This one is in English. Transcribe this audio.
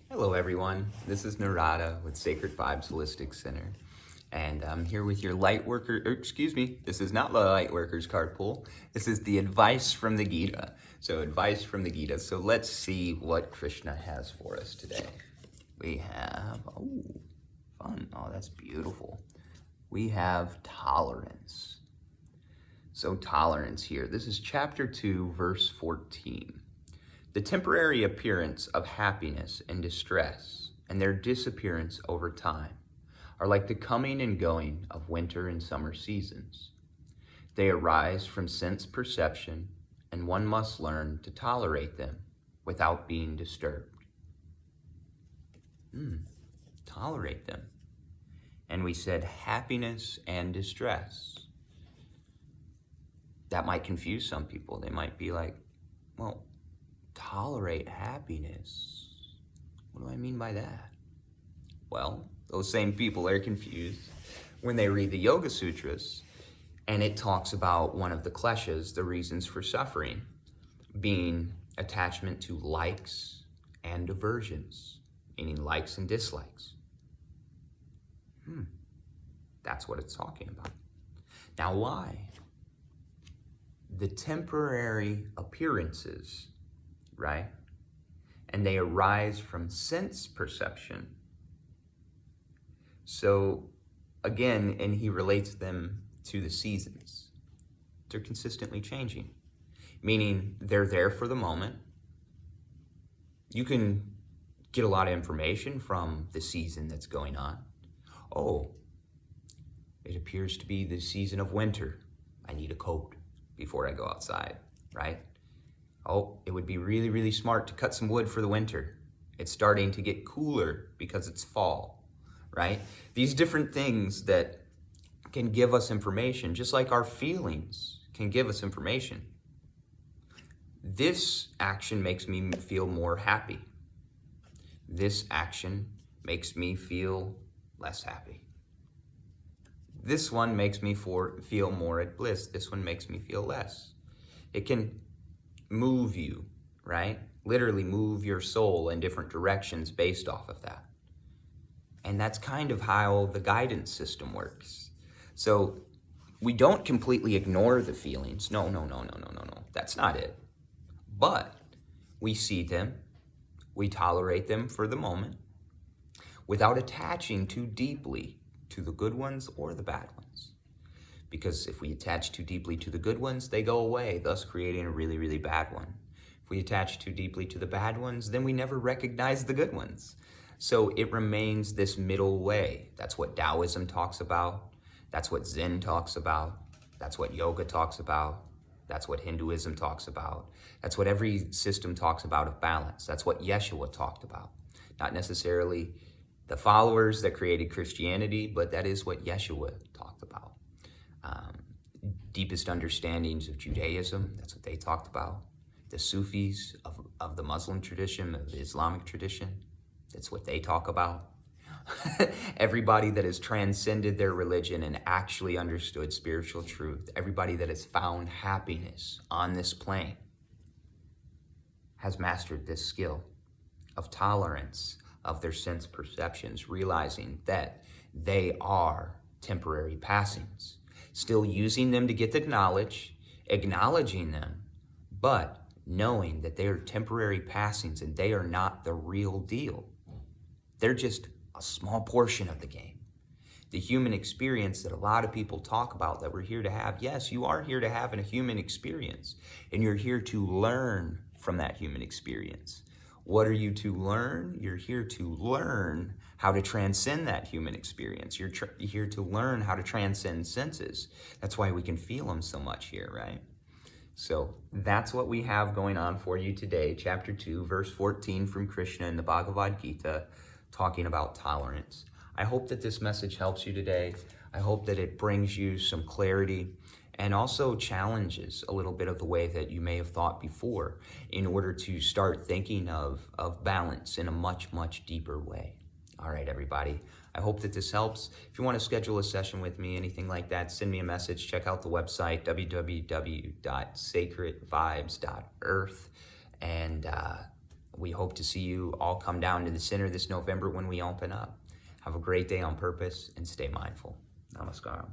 Hello everyone, this is Narada with Sacred Vibes Holistic Center, and I'm here with your this is not the light workers card pull, this is the advice from the Gita. So advice from the Gita, so let's see what Krishna has for us today. We have, fun, that's beautiful. We have tolerance. So tolerance here, this is chapter 2, verse 14. The temporary appearance of happiness and distress and their disappearance over time are like the coming and going of winter and summer seasons. They arise from sense perception, and one must learn to tolerate them without being disturbed. Tolerate them. And we said happiness and distress. That might confuse some people. They might be like, well, tolerate happiness. What do I mean by that? Well, those same people are confused when they read the Yoga Sutras, and it talks about one of the kleshas, the reasons for suffering, being attachment to likes and aversions, meaning likes and dislikes. That's what it's talking about. Now, why? The temporary appearances, right? And they arise from sense perception. So again, and he relates them to the seasons. They're consistently changing, meaning they're there for the moment. You can get a lot of information from the season that's going on. Oh, it appears to be the season of winter. I need a coat before I go outside, right? Oh, it would be really, really smart to cut some wood for the winter. It's starting to get cooler because it's fall, right? These different things that can give us information, just like our feelings can give us information. This action makes me feel more happy. This action makes me feel less happy. This one makes me feel more at bliss. This one makes me feel less. It can move you, right? Literally move your soul in different directions based off of that. And that's kind of how the guidance system works. So we don't completely ignore the feelings. No. That's not it. But we see them, we tolerate them for the moment without attaching too deeply to the good ones or the bad ones. Because if we attach too deeply to the good ones, they go away, thus creating a really, really bad one. If we attach too deeply to the bad ones, then we never recognize the good ones. So it remains this middle way. That's what Taoism talks about. That's what Zen talks about. That's what yoga talks about. That's what Hinduism talks about. That's what every system talks about of balance. That's what Yeshua talked about. Not necessarily the followers that created Christianity, but that is what Yeshua talked about. Deepest understandings of Judaism, that's what they talked about. The Sufis of the Muslim tradition, of the Islamic tradition, that's what they talk about. Everybody that has transcended their religion and actually understood spiritual truth, everybody that has found happiness on this plane, has mastered this skill of tolerance of their sense perceptions, realizing that they are temporary passings. Still using them to get the knowledge, acknowledging them, but knowing that they are temporary passings and they are not the real deal. They're just a small portion of the game. The human experience that a lot of people talk about that we're here to have, yes, you are here to have a human experience, and you're here to learn from that human experience. What are you to learn? You're here to learn how to transcend that human experience. You're here to learn how to transcend senses. That's why we can feel them so much here, right? So that's what we have going on for you today. Chapter 2, verse 14 from Krishna in the Bhagavad Gita, talking about tolerance. I hope that this message helps you today. I hope that it brings you some clarity and also challenges a little bit of the way that you may have thought before in order to start thinking of balance in a much, much deeper way. All right, everybody. I hope that this helps. If you want to schedule a session with me, anything like that, send me a message. Check out the website, www.sacredvibes.earth. And We hope to see you all come down to the center this November when we open up. Have a great day on purpose and stay mindful. Namaskaram.